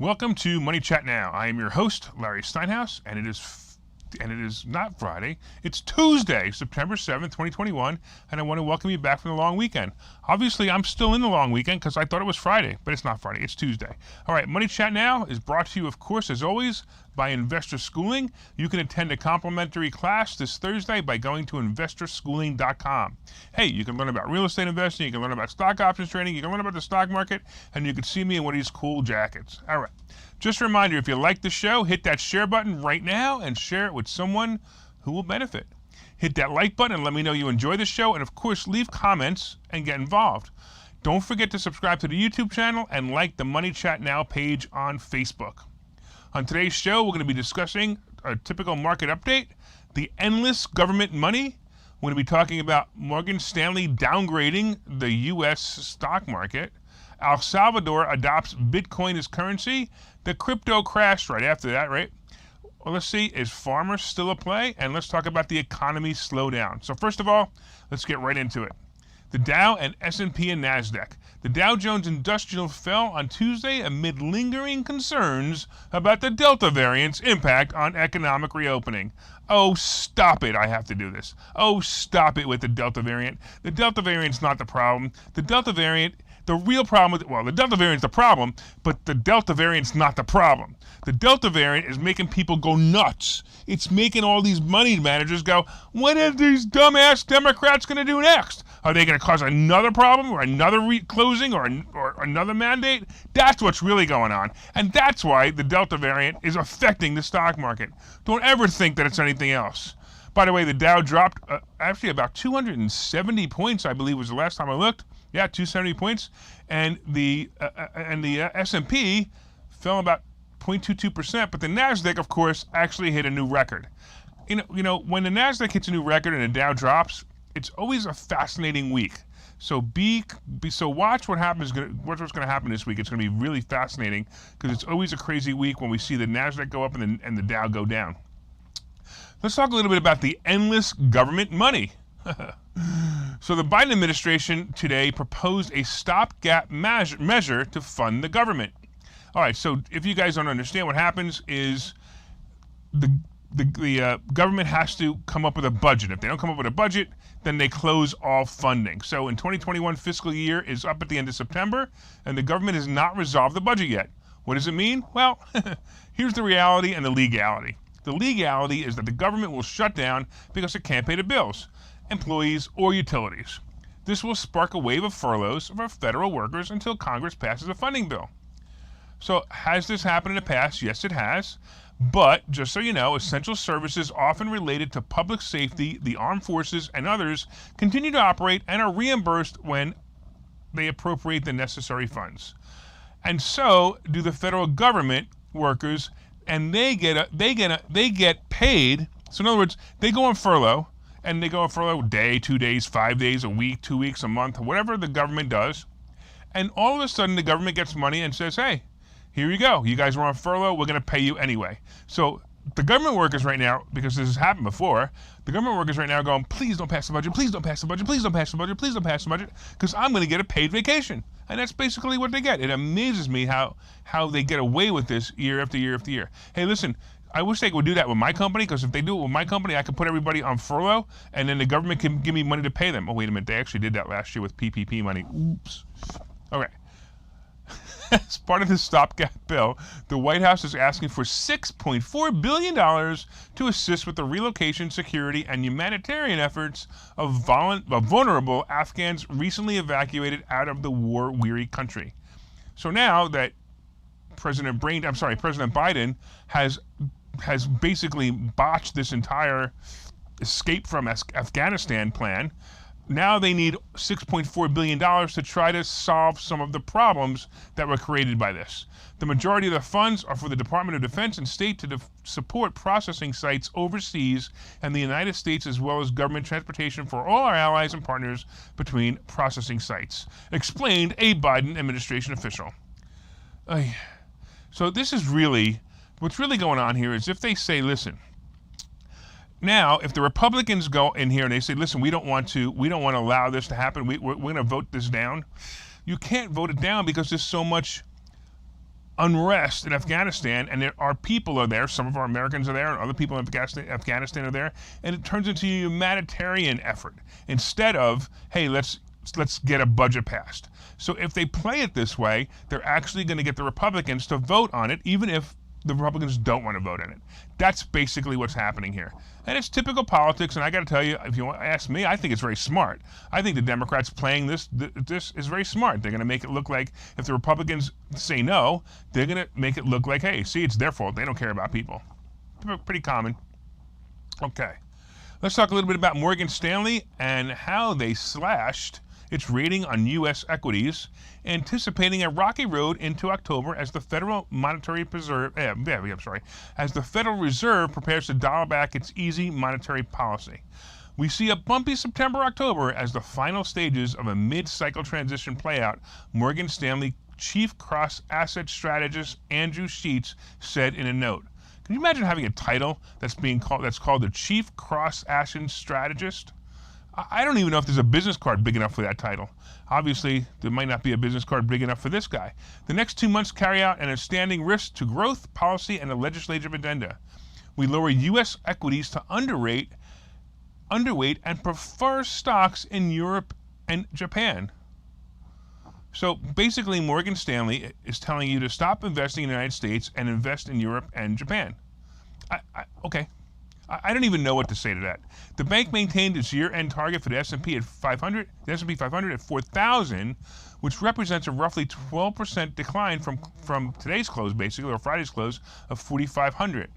Welcome to Money Chat Now. I am your host, Larry Steinhouse, and it is not Friday. It's Tuesday, September 7th, 2021, and I want to welcome you back from the long weekend. Obviously, I'm still in the long weekend because I thought it was Friday, but it's not Friday. It's Tuesday. All right, Money Chat Now is brought to you, of course, as always, by Investor Schooling. You can attend a complimentary class this Thursday by going to investorschooling.com. Hey, you can learn about real estate investing, you can learn about stock options trading, you can learn about the stock market, and you can see me in one of these cool jackets. All right. Just a reminder, if you like the show, hit that share button right now and share it with someone who will benefit. Hit that like button and let me know you enjoy the show, and of course, leave comments and get involved. Don't forget to subscribe to the YouTube channel and like the Money Chat Now page on Facebook. On today's show, we're going to be discussing a typical market update, the endless government money. We're going to be talking about Morgan Stanley downgrading the U.S. stock market. El Salvador adopts Bitcoin as currency. The crypto crashed right after that, right? Well, let's see, is farmers still a play? And let's talk about the economy slowdown. So first of all, let's get right into it. The Dow and S&P and NASDAQ. The Dow Jones Industrial fell on Tuesday amid lingering concerns about the Delta variant's impact on economic reopening. Oh, stop it, I have to do this. Oh, stop it with the Delta variant. The Delta variant's not the problem. The Delta variant, the real problem with, well, the Delta variant's the problem, but the Delta variant's not the problem. The Delta variant is making people go nuts. It's making all these money managers go, what are these dumbass Democrats going to do next? Are they going to cause another problem or another closing or another mandate? That's what's really going on. And that's why the Delta variant is affecting the stock market. Don't ever think that it's anything else. By the way, the Dow dropped actually about 270 points, I believe was the last time I looked. Yeah, 270 points. And the S&P fell about 0.22%, but the NASDAQ, of course, actually hit a new record. You know, when the NASDAQ hits a new record and the Dow drops, it's always a fascinating week. So watch what happens. What's going to happen this week? It's going to be really fascinating because it's always a crazy week when we see the NASDAQ go up and the Dow go down. Let's talk a little bit about the endless government money. So the Biden administration today proposed a stopgap measure to fund the government. All right, so if you guys don't understand, what happens is the government has to come up with a budget. If they don't come up with a budget, then they close all funding. So in 2021 fiscal year is up at the end of September, and the government has not resolved the budget yet. What does it mean? Well, here's the reality and the legality. The legality is that the government will shut down because it can't pay the bills, employees, or utilities. This will spark a wave of furloughs for federal workers until Congress passes a funding bill. So has this happened in the past? Yes, it has. But just so you know, essential services often related to public safety, the armed forces, and others continue to operate and are reimbursed when they appropriate the necessary funds. And so do the federal government workers, and they get paid. So in other words, they go on furlough, and they go on furlough a day, 2 days, 5 days, a week, 2 weeks, a month, whatever the government does. And all of a sudden, the government gets money and says, hey, here you go. You guys were on furlough. We're going to pay you anyway. So the government workers right now, because this has happened before, the government workers right now are going, please don't pass the budget. Please don't pass the budget. Please don't pass the budget. Please don't pass the budget, because I'm going to get a paid vacation. And that's basically what they get. It amazes me how they get away with this year after year after year. Hey, listen, I wish they would do that with my company, because if they do it with my company, I could put everybody on furlough, and then the government can give me money to pay them. Oh, wait a minute. They actually did that last year with PPP money. Oops. Okay. As part of the stopgap bill, the White House is asking for $6.4 billion to assist with the relocation, security, and humanitarian efforts of vulnerable Afghans recently evacuated out of the war-weary country. So now that President Biden has basically botched this entire escape from Afghanistan plan, now they need $6.4 billion to try to solve some of the problems that were created by this. The majority of the funds are for the Department of Defense and state to support processing sites overseas and the United States, as well as government transportation for all our allies and partners between processing sites, explained a Biden administration official. So this is really, what's really going on here is if they say, listen, now, if the Republicans go in here and they say, listen, we don't want to allow this to happen, we're going to vote this down, you can't vote it down because there's so much unrest in Afghanistan, and there are people are there. Some of our Americans are there, and other people in Afghanistan are there, and it turns into a humanitarian effort instead of, hey, let's get a budget passed. So if they play it this way, they're actually going to get the Republicans to vote on it, even if the Republicans don't want to vote on it. That's basically what's happening here. And it's typical politics, and I got to tell you, if you ask me, I think it's very smart. I think the Democrats playing this is very smart. They're going to make it look like if the Republicans say no, they're going to make it look like, hey, see, it's their fault. They don't care about people. Pretty common. Okay. Let's talk a little bit about Morgan Stanley and how they slashed its rating on U.S. equities, anticipating a rocky road into October as the Federal as the Federal Reserve prepares to dial back its easy monetary policy. We see a bumpy September-October as the final stages of a mid-cycle transition play out, Morgan Stanley Chief Cross-Asset Strategist Andrew Sheets said in a note. Can you imagine having a title that's called the Chief Cross-Asset Strategist? I don't even know if there's a business card big enough for that title. Obviously, there might not be a business card big enough for this guy. The next 2 months carry out an outstanding risk to growth, policy, and a legislative agenda. We lower U.S. equities to underweight, and prefer stocks in Europe and Japan. So basically, Morgan Stanley is telling you to stop investing in the United States and invest in Europe and Japan. Okay. I don't even know what to say to that. The bank maintained its year-end target for the S&P 500 at 4,000, which represents a roughly 12% decline from today's close, basically, or Friday's close, of 4,500.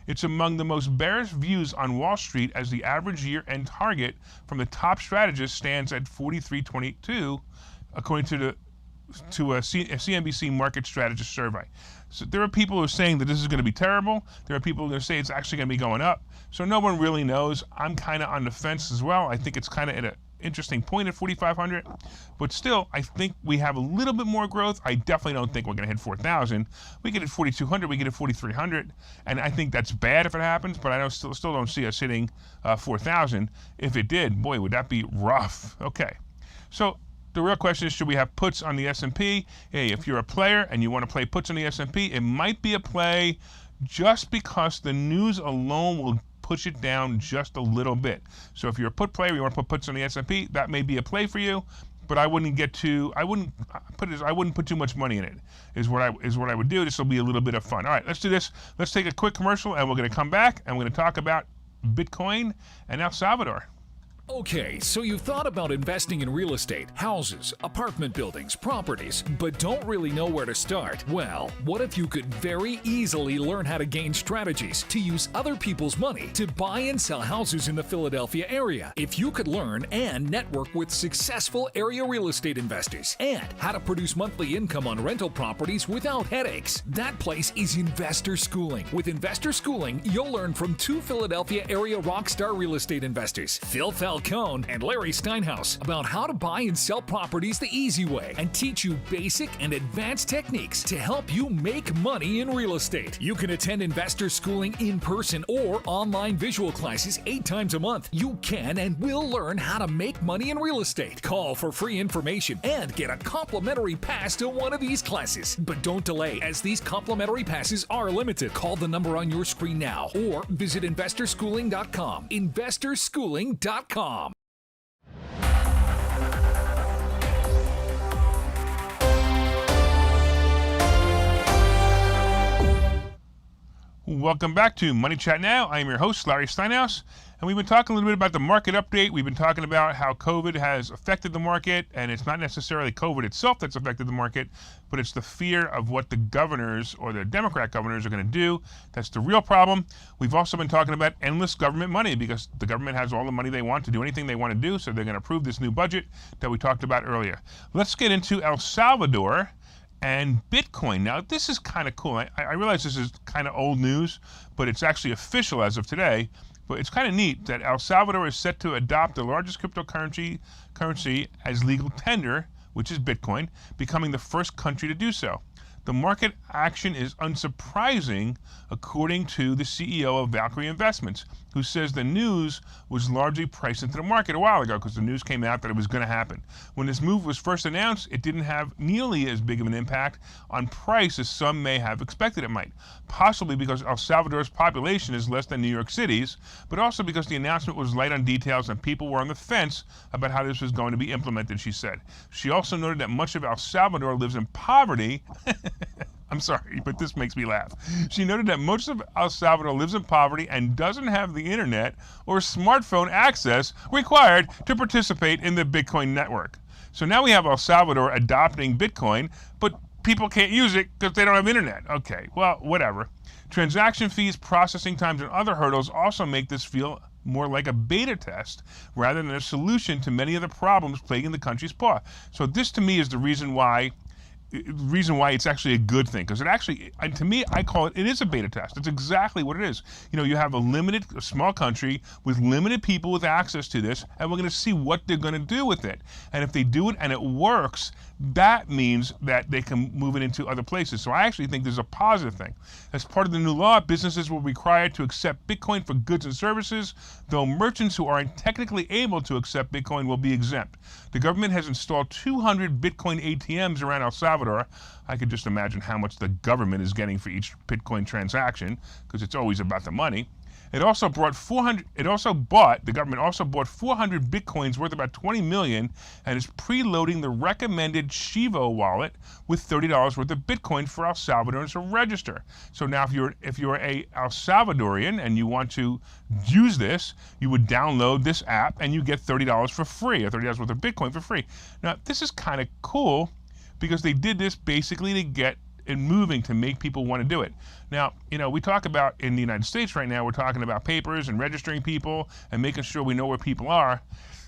It's among the most bearish views on Wall Street, as the average year-end target from the top strategist stands at 43.22, according to a CNBC market strategist survey. So there are people who are saying that this is going to be terrible. There are people who say it's actually going to be going up. So no one really knows. I'm kind of on the fence as well. I think it's kind of at an interesting point at 4,500. But still, I think we have a little bit more growth. I definitely don't think we're going to hit 4,000. We get at 4,200. We get at 4,300. And I think that's bad if it happens. But I still don't see us hitting 4,000. If it did, boy, would that be rough. Okay. So the real question is, should we have puts on the S&P? Hey, if you're a player and you want to play puts on the S&P, it might be a play just because the news alone will push it down just a little bit. So if you're a put player, you want to put puts on the S&P, that may be a play for you, but I wouldn't put too much money in it, is what I would do. This will be a little bit of fun. All right, let's do this. Let's take a quick commercial, and we're going to come back, and we're going to talk about Bitcoin and El Salvador. Okay, so you've thought about investing in real estate, houses, apartment buildings, properties, but don't really know where to start? Well, what if you could very easily learn how to gain strategies to use other people's money to buy and sell houses in the Philadelphia area? If you could learn and network with successful area real estate investors and how to produce monthly income on rental properties without headaches, that place is Investor Schooling. With Investor Schooling, you'll learn from two Philadelphia area rockstar real estate investors, Phil Falcone and Larry Steinhouse, about how to buy and sell properties the easy way and teach you basic and advanced techniques to help you make money in real estate. You can attend Investor Schooling in person or online visual classes 8 times a month. You can and will learn how to make money in real estate. Call for free information and get a complimentary pass to one of these classes. But don't delay, as these complimentary passes are limited. Call the number on your screen now or visit investorschooling.com. investorschooling.com. Welcome back to Money Chat Now. I am your host, Larry Steinhouse, and we've been talking a little bit about the market update. We've been talking about how COVID has affected the market, and it's not necessarily COVID itself that's affected the market, but it's the fear of what the governors or the Democrat governors are going to do. That's the real problem. We've also been talking about endless government money, because the government has all the money they want to do anything they want to do, so they're going to approve this new budget that we talked about earlier. Let's get into El Salvador and Bitcoin. Now, this is kind of cool. I realize this is kind of old news, but it's actually official as of today. But it's kind of neat that El Salvador is set to adopt the largest cryptocurrency as legal tender, which is Bitcoin, becoming the first country to do so. The market action is unsurprising, according to the CEO of Valkyrie Investments, who says the news was largely priced into the market a while ago because the news came out that it was going to happen. When this move was first announced, it didn't have nearly as big of an impact on price as some may have expected it might, possibly because El Salvador's population is less than New York City's, but also because the announcement was light on details and people were on the fence about how this was going to be implemented, she said. She also noted that much of El Salvador lives in poverty. I'm sorry, but this makes me laugh. She noted that most of El Salvador lives in poverty and doesn't have the internet or smartphone access required to participate in the Bitcoin network. So now we have El Salvador adopting Bitcoin, but people can't use it because they don't have internet. Okay, well, whatever. Transaction fees, processing times, and other hurdles also make this feel more like a beta test rather than a solution to many of the problems plaguing the country's poor. So this to me is the reason why it's actually a good thing, because it actually, and to me, I call it is a beta test. It's exactly what it is. You know, you have a small country with limited people with access to this, and we're going to see what they're going to do with it. And if they do it and it works, that means that they can move it into other places. So I actually think there's a positive thing. As part of the new law, businesses will be required to accept Bitcoin for goods and services, though merchants who aren't technically able to accept Bitcoin will be exempt. The government has installed 200 Bitcoin ATMs around El Salvador. I could just imagine how much the government is getting for each Bitcoin transaction, because it's always about the money. The government also bought 400 Bitcoins worth about 20 million and is preloading the recommended Shivo wallet with $30 worth of Bitcoin for El Salvadorans to register. So now if you're a El Salvadorian and you want to use this, you would download this app and you get $30 for free, or $30 worth of Bitcoin for free. Now, this is kind of cool because they did this basically to get it moving, to make people want to do it. Now, you know, we talk about in the United States right now, we're talking about papers and registering people and making sure we know where people are.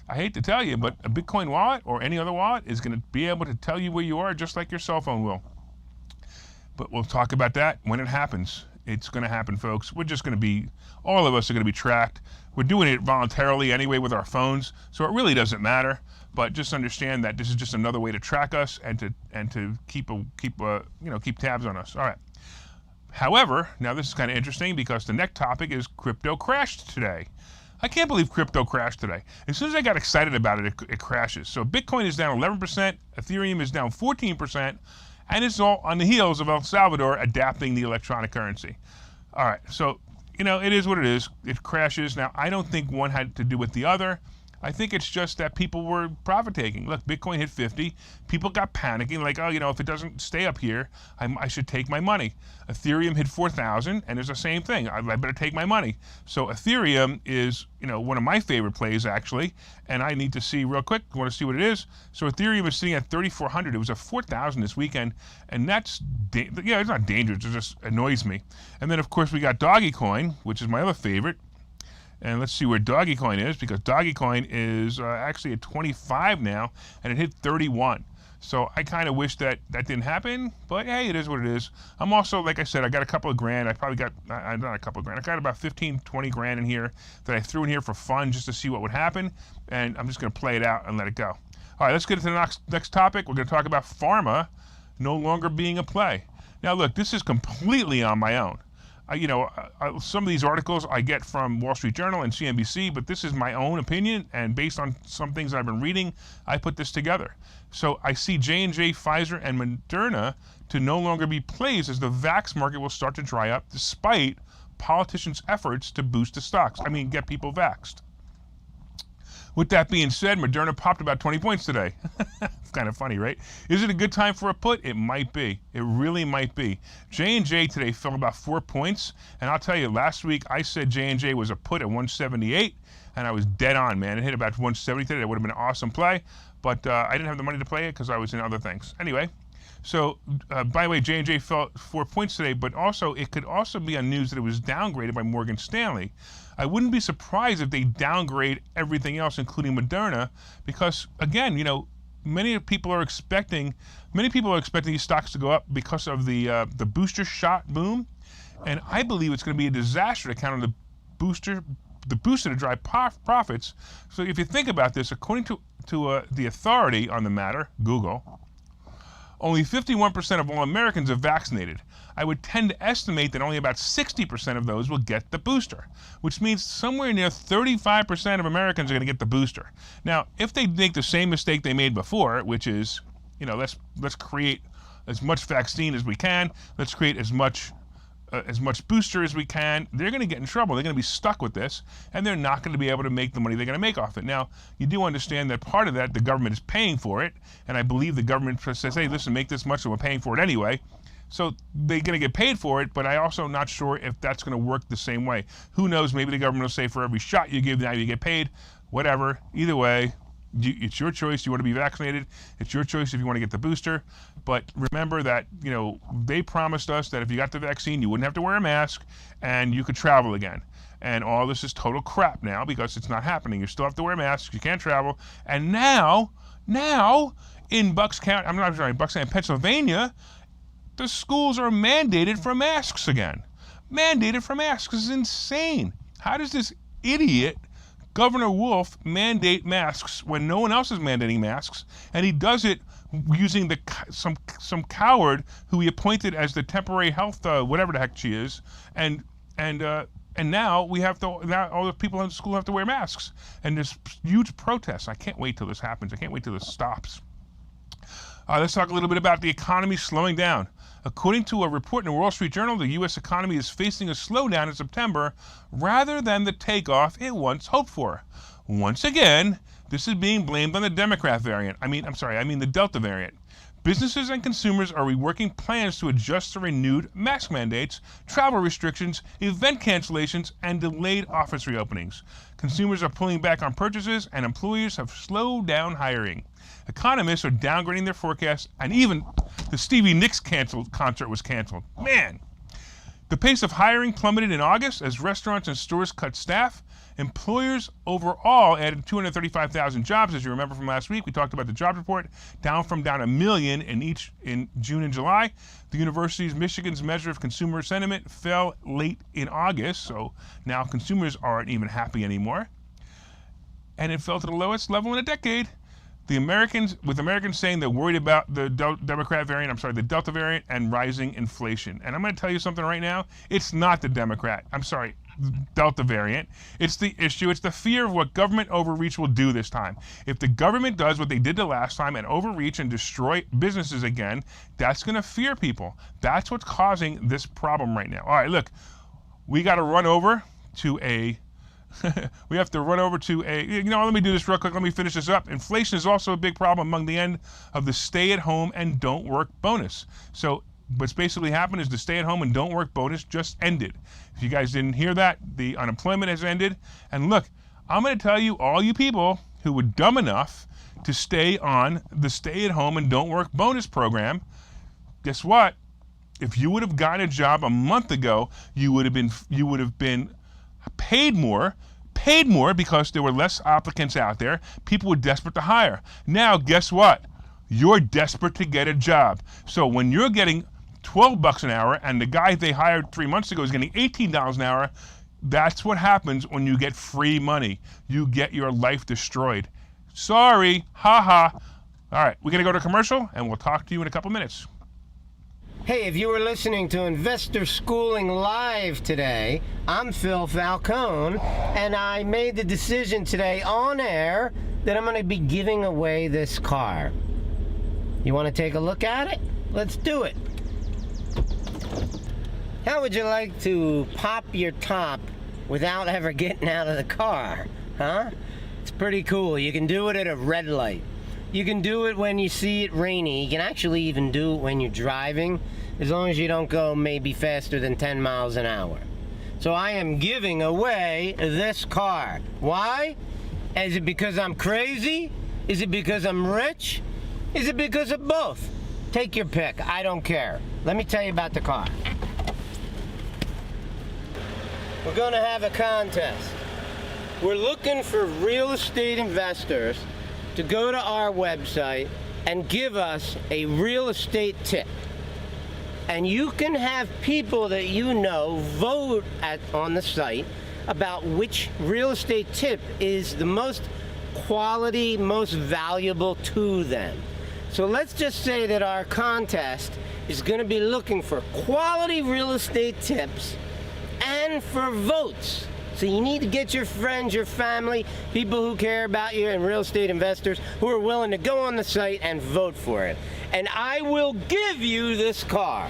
I hate to tell you, but a Bitcoin wallet or any other wallet is going to be able to tell you where you are just like your cell phone will. But we'll talk about that when it happens. It's going to happen, folks. We're just going to be, all of us are going to be tracked. We're doing it voluntarily anyway with our phones, so it really doesn't matter. But just understand that this is just another way to track us and to keep tabs on us. All right. However, now this is kind of interesting because the next topic is crypto crashed today. I can't believe crypto crashed today. As soon as I got excited about it, it crashes. So Bitcoin is down 11%, Ethereum is down 14%, and it's all on the heels of El Salvador adapting the electronic currency. All right, so, you know, it is what it is. It crashes. Now, I don't think one had to do with the other. I think it's just that people were profit taking. Look, Bitcoin hit 50. People got panicking, like, oh, you know, if it doesn't stay up here, I should take my money. Ethereum hit 4,000, and it's the same thing. I better take my money. So Ethereum is, you know, one of my favorite plays, actually, and I need to see real quick. You want to see what it is? So Ethereum is sitting at 3,400. It was at 4,000 this weekend, and that's, yeah, it's not dangerous. It just annoys me. And then, of course, we got Dogecoin, which is my other favorite. And let's see where Dogecoin is, because Dogecoin is actually at 25 now, and it hit 31. So I kind of wish that didn't happen, but hey, it is what it is. I'm also, like I said, I got a couple of grand. I probably got, not a couple of grand. I got about 15, 20 grand in here that I threw in here for fun just to see what would happen, and I'm just going to play it out and let it go. All right, let's get into the next topic. We're going to talk about pharma no longer being a play. Now, look, this is completely on my own. Some of these articles I get from Wall Street Journal and CNBC, but this is my own opinion, and based on some things I've been reading, I put this together. So I see J&J, Pfizer, and Moderna to no longer be plays as the vax market will start to dry up despite politicians' efforts to boost the stocks. I mean, get people vaxxed. With that being said, Moderna popped about 20 points today. It's kind of funny, right? Is it a good time for a put? It might be. It really might be. J&J today fell about 4 points. And I'll tell you, last week I said J&J was a put at 178. And I was dead on, man. It hit about 170 today. That would have been an awesome play. But I didn't have the money to play it because I was in other things. Anyway, so by the way, J&J fell 4 points today. But also, it could also be on news that it was downgraded by Morgan Stanley. I wouldn't be surprised if they downgrade everything else, including Moderna, because again, you know, many people are expecting these stocks to go up because of the booster shot boom, and I believe it's going to be a disaster to count on the booster to drive profits. So if you think about this, according to the authority on the matter, Google, only 51% of all Americans are vaccinated. I would tend to estimate that only about 60% of those will get the booster, which means somewhere near 35% of Americans are going to get the booster. Now, if they make the same mistake they made before, which is, let's create as much vaccine as we can, let's create as much booster as we can, they're going to get in trouble. They're going to be stuck with this, and they're not going to be able to make the money they're going to make off it. Now, you do understand that part of that, the government is paying for it, and I believe the government says, hey, listen, make this much, so we're paying for it anyway. So they're going to get paid for it, but I also not sure if that's going to work the same way. Who knows? Maybe the government will say for every shot you give, now you get paid. Whatever. Either way, it's your choice. You want to be vaccinated. It's your choice if you want to get the booster. But remember that, they promised us that if you got the vaccine, you wouldn't have to wear a mask and you could travel again. And all this is total crap now because it's not happening. You still have to wear masks. You can't travel. And now in Bucks County, Pennsylvania, the schools are mandated for masks again. Mandated for masks. This is insane. How does this idiot, Governor Wolf, mandate masks when no one else is mandating masks? And he does it using some coward who he appointed as the temporary health, whatever the heck she is. And now all the people in school have to wear masks. And there's huge protests. I can't wait till this happens. I can't wait till this stops. Let's talk a little bit about the economy slowing down. According to a report in the Wall Street Journal, the U.S. economy is facing a slowdown in September rather than the takeoff it once hoped for. Once again, this is being blamed on the Democrat variant. I mean the Delta variant. Businesses and consumers are reworking plans to adjust to renewed mask mandates, travel restrictions, event cancellations, and delayed office reopenings. Consumers are pulling back on purchases, and employers have slowed down hiring. Economists are downgrading their forecasts, and even the Stevie Nicks concert was canceled. Man! The pace of hiring plummeted in August as restaurants and stores cut staff. Employers overall added 235,000 jobs, as you remember from last week. We talked about the jobs report, down 1 million in June and July. The University of Michigan's measure of consumer sentiment fell late in August, so now consumers aren't even happy anymore. And it fell to the lowest level in a decade. Americans saying they're worried about the the Delta variant and rising inflation. And I'm going to tell you something right now. It's not the Delta variant. It's the issue. It's the fear of what government overreach will do this time. If the government does what they did the last time and overreach and destroy businesses again, that's going to fear people. That's what's causing this problem right now. All right, look, we got to run over to a let me do this real quick. Let me finish this up. Inflation is also a big problem among the end of the stay-at-home and don't-work bonus. So what's basically happened is the stay-at-home and don't-work bonus just ended. If you guys didn't hear that, the unemployment has ended. And look, I'm going to tell you, all you people who were dumb enough to stay on the stay-at-home and don't-work bonus program, guess what? If you would have gotten a job a month ago, you would have been paid more because there were less applicants out there. People were desperate to hire. Now, guess what? You're desperate to get a job. So when you're getting $12 an hour and the guy they hired 3 months ago is getting $18 an hour, that's what happens when you get free money. You get your life destroyed. Sorry, haha. All right, we're going to go to commercial and we'll talk to you in a couple minutes. Hey, if you were listening to Investor Schooling Live today, I'm Phil Falcone, and I made the decision today on air that I'm going to be giving away this car. You want to take a look at it? Let's do it. How would you like to pop your top without ever getting out of the car? Huh? It's pretty cool. You can do it at a red light. You can do it when you see it rainy. You can actually even do it when you're driving, as long as you don't go maybe faster than 10 miles an hour. So I am giving away this car. Why? Is it because I'm crazy? Is it because I'm rich? Is it because of both? Take your pick. I don't care. Let me tell you about the car. We're going to have a contest. We're looking for real estate investors to go to our website and give us a real estate tip. And you can have people that you know vote on the site about which real estate tip is the most quality, most valuable to them. So let's just say that our contest is going to be looking for quality real estate tips and for votes. So you need to get your friends, your family, people who care about you, and real estate investors who are willing to go on the site and vote for it. And I will give you this car.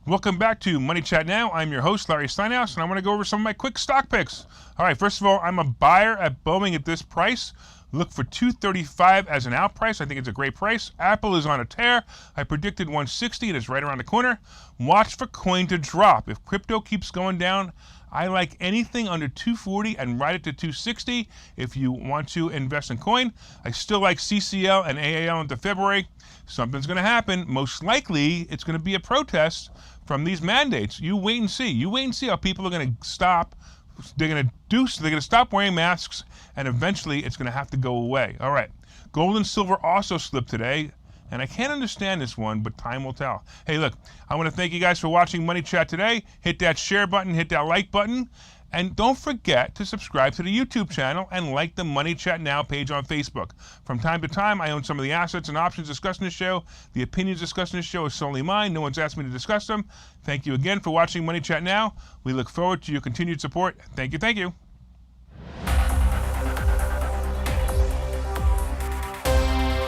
Welcome back to Money Chat Now. I'm your host, Larry Steinhouse, and I want to go over some of my quick stock picks. All right, first of all, I'm a buyer at Boeing at this price. Look for $235 as an out price. I think it's a great price. Apple is on a tear. I predicted 160. It is right around the corner. Watch for coin to drop. If crypto keeps going down, I like anything under 240 and ride it to 260 if you want to invest in coin. I still like CCL and AAL into February. Something's going to happen. Most likely, it's going to be a protest from these mandates. You wait and see. You wait and see how people are going to stop. They're going to stop wearing masks, and eventually it's going to have to go away. All right. Gold and silver also slipped today, and I can't understand this one, but time will tell. Hey, look, I want to thank you guys for watching Money Chat today. Hit that share button, hit that like button, and don't forget to subscribe to the YouTube channel and like the Money Chat Now page on Facebook. From time to time, I own some of the assets and options discussed in this show. The opinions discussed in this show is solely mine. No one's asked me to discuss them. Thank you again for watching Money Chat Now. We look forward to your continued support. Thank you. Thank you.